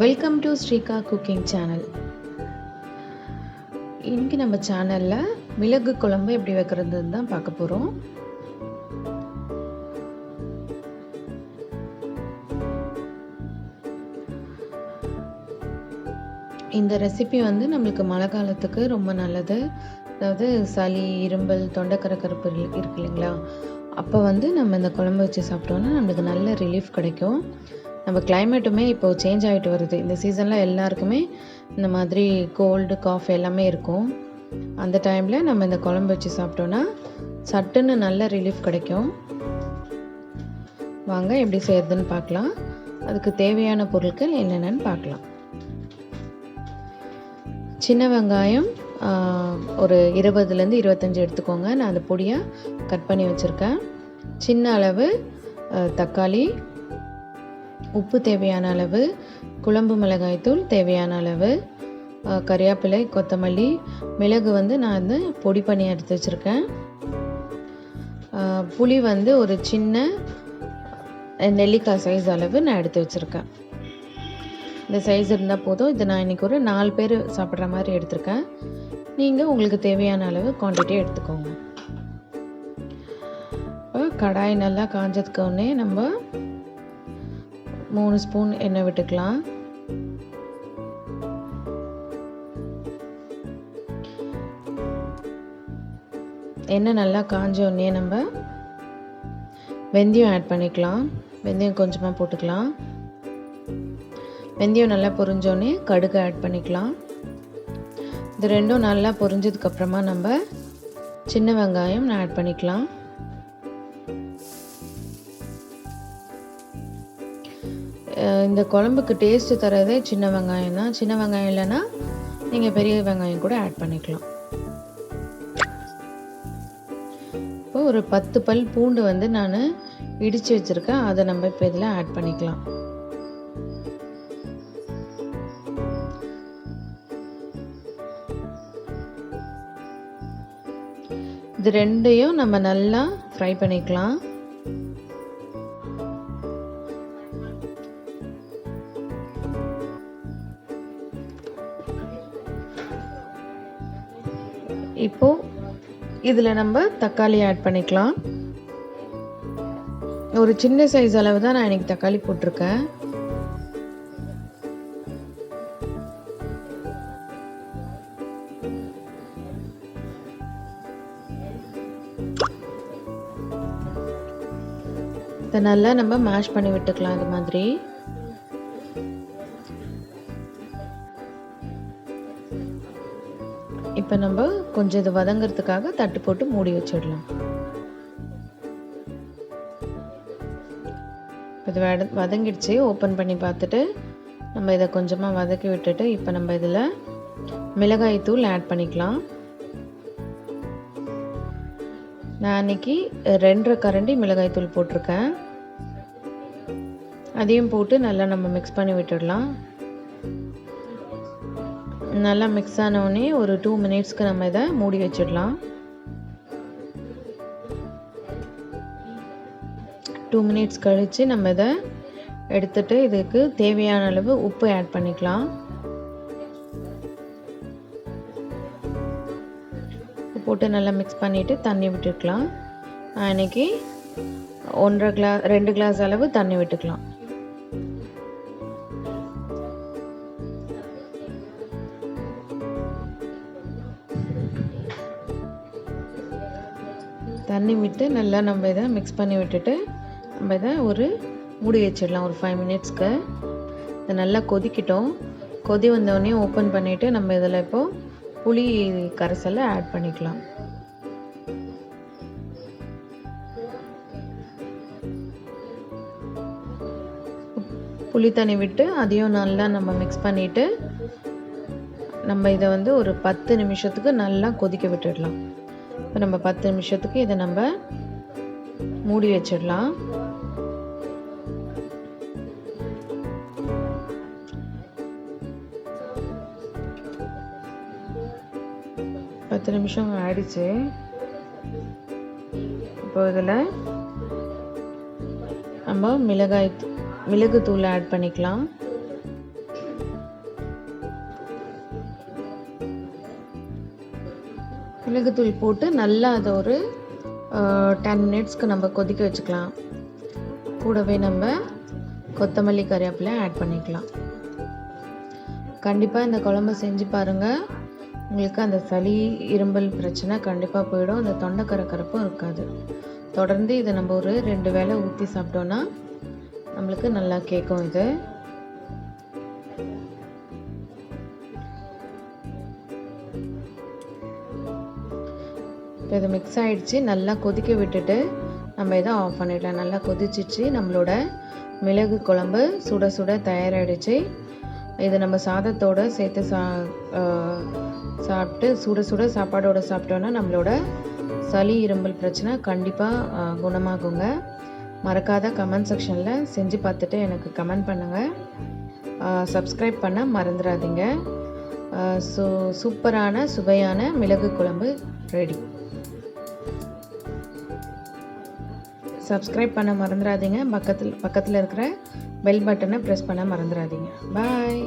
Welcome to Srika cooking channel. இன்னைக்கு நம்ம சேனலில் மிளகு குழம்பு எப்படி வைக்கிறதுன்னு தான் பார்க்க போகிறோம். இந்த ரெசிபி வந்து நம்மளுக்கு மழை காலத்துக்கு ரொம்ப நல்லது. அதாவது சளி, இரும்பல், தொண்டைக்கரக்கரப்பு இருக்கு இல்லைங்களா, அப்போ வந்து நம்ம இந்த குழம்பு வச்சு சாப்பிட்டோன்னா நம்மளுக்கு நல்ல ரிலீஃப் கிடைக்கும். நம்ம கிளைமேட்டுமே இப்போது சேஞ்ச் ஆகிட்டு வருது. இந்த சீசனில் எல்லாருக்குமே இந்த மாதிரி கோல்டு, காஃப் எல்லாமே இருக்கும். அந்த டைமில் நம்ம இந்த குழம்பு வச்சு சாப்பிட்டோன்னா சட்டுன்னு நல்ல ரிலீஃப் கிடைக்கும். வாங்க எப்படி செய்யறதுன்னு பார்க்கலாம். அதுக்கு தேவையான பொருட்கள் என்னென்னு பார்க்கலாம். சின்ன வெங்காயம் ஒரு 20லேருந்து 25 எடுத்துக்கோங்க. நான் அந்த பொடியாக கட் பண்ணி வச்சுருக்கேன். சின்ன அளவு தக்காளி, உப்பு தேவையான அளவு, குழம்பு மிளகாய்த்தூள் தேவையான அளவு, கறிவேப்பிலை, கொத்தமல்லி, மிளகு வந்து நான் வந்து பொடி பண்ணி எடுத்து வச்சுருக்கேன். புளி வந்து ஒரு சின்ன நெல்லிக்காய் சைஸ் அளவு நான் எடுத்து வச்சுருக்கேன். இந்த சைஸ் இருந்தால் போதும். இது நான் இன்றைக்கி ஒரு 4 பேர் சாப்பிட்ற மாதிரி எடுத்திருக்கேன். நீங்கள் உங்களுக்கு தேவையான அளவு குவான்டிட்டி எடுத்துக்கோங்க. கடாய் நல்லா காஞ்சதுக்கு உடனே நம்ம 3 ஸ்பூன் எண்ணெய் விட்டுக்கலாம். எண்ணெய் நல்லா காஞ்ச உடனே நம்ம வெந்தயம் ஆட் பண்ணிக்கலாம். வெந்தயம் கொஞ்சமாக போட்டுக்கலாம். வெந்தயம் நல்லா பொரிஞ்சோடனே கடுகு ஆட் பண்ணிக்கலாம். இது ரெண்டும் நல்லா பொரிஞ்சதுக்கப்புறமா நம்ம சின்ன வெங்காயம் ஆட் பண்ணிக்கலாம். இந்த குழம்புக்கு டேஸ்ட்டு தரதே சின்ன வெங்காயம் தான். சின்ன வெங்காயம் இல்லைன்னா நீங்கள் பெரிய வெங்காயம் கூட ஆட் பண்ணிக்கலாம். இப்போ ஒரு 10 பல் பூண்டு வந்து நான் இடித்து வச்சுருக்கேன். அதை நம்ம இப்போ இதில் ஆட் பண்ணிக்கலாம். இது ரெண்டையும் நம்ம நல்லா ஃப்ரை பண்ணிக்கலாம். இப்போ இதில் நம்ம தக்காளி ஆட் பண்ணிக்கலாம். ஒரு சின்ன சைஸ் அளவு தான் நான் இன்னைக்கு தக்காளி போட்டிருக்கேன். இதை நல்லா நம்ம மேஷ் பண்ணி விட்டுக்கலாம். இது மாதிரி இப்போ நம்ம கொஞ்சம் இது வதங்கிறதுக்காக தட்டு போட்டு மூடி வச்சிடலாம். இது வதங்கிடுச்சு. ஓப்பன் பண்ணி பார்த்துட்டு நம்ம இதை கொஞ்சமாக வதக்கி விட்டுட்டு இப்போ நம்ம இதில் மிளகாய் தூள் ஆட் பண்ணிக்கலாம். நான் அன்றைக்கி 2.5 கரண்டி மிளகாய் தூள் போட்டிருக்கேன். அதையும் போட்டு நல்லா நம்ம மிக்ஸ் பண்ணி விட்டுடலாம். நல்லா மிக்ஸ் ஆனவுடனே ஒரு 2 மினிட்ஸ்க்கு நம்ம இதை மூடி வச்சிடலாம். 2 மினிட்ஸ் கழித்து நம்ம இதை எடுத்துட்டு இதுக்கு தேவையான அளவு உப்பு ஆட் பண்ணிக்கலாம். போட்டு நல்லா மிக்ஸ் பண்ணிவிட்டு தண்ணி விட்டுக்கலாம். இன்னைக்கு 2 கிளாஸ் அளவு தண்ணி விட்டுக்கலாம். தண்ணி விட்டு நல்லா நம்ம இதை மிக்ஸ் பண்ணி விட்டுட்டு நம்ம இதை ஒரு மூடி வச்சிடலாம் ஒரு 5 மினிட்ஸ்க்கு. இதை நல்லா கொதிக்கிட்டோம். கொதி வந்தோடனே ஓப்பன் பண்ணிவிட்டு நம்ம இதில் இப்போது புளி கரைசலை ஆட் பண்ணிக்கலாம். புளி தண்ணி விட்டு அதையும் நல்லா நம்ம மிக்ஸ் பண்ணிவிட்டு நம்ம இதை வந்து ஒரு 10 நிமிஷத்துக்கு நல்லா கொதிக்க விட்டுடலாம். இப்போ நம்ம 10 நிமிஷத்துக்கு இதை நம்ம மூடி வச்சிடலாம். பத்து நிமிஷம் ஆயிடுச்சு. இப்போ இதில் நம்ம மிளகு தூள் ஆட் பண்ணிக்கலாம். மிளகுத்தூள் போட்டு நல்லா அதை ஒரு 10 மினிட்ஸ்க்கு நம்ம கொதிக்க வச்சுக்கலாம். கூடவே நம்ம கொத்தமல்லி கறிவேப்பிலை ஆட் பண்ணிக்கலாம். கண்டிப்பாக இந்த குழம்பு செஞ்சு பாருங்கள். உங்களுக்கு அந்த சளி இரும்பல் பிரச்சனை கண்டிப்பாக போயிடும். அந்த தொண்டை கரக்கரப்பும் இருக்காது. தொடர்ந்து இதை நம்ம ஒரு 2 வேளை ஊற்றி சாப்பிட்டோன்னா நம்மளுக்கு நல்லா கேட்கும். இது இப்போ இது மிக்ஸ் ஆகிடுச்சு. நல்லா கொதிக்க விட்டுட்டு நம்ம இதை ஆஃப் பண்ணிடலாம். நல்லா கொதிச்சிச்சு. நம்மளோட மிளகு குழம்பு சுட சுட தயாராகிடுச்சு. இதை நம்ம சாதத்தோடு சேர்த்து சாப்பிட்டு சுட சுட சாப்பாடோடு சாப்பிட்டோன்னா நம்மளோட சளி இரும்பல் பிரச்சனை கண்டிப்பாக குணமாகுங்க. மறக்காத கமெண்ட் செக்ஷனில் செஞ்சு பார்த்துட்டு எனக்கு கமெண்ட் பண்ணுங்கள். சப்ஸ்கிரைப் பண்ண மறந்துடாதீங்க. சூப்பரான சுவையான மிளகு குழம்பு ரெடி. சப்ஸ்கிரைப் பண்ண மறந்துடாதீங்க. பக்கத்தில் இருக்கிற பெல் பட்டனை ப்ரெஸ் பண்ண மறந்துடாதீங்க. பாய்.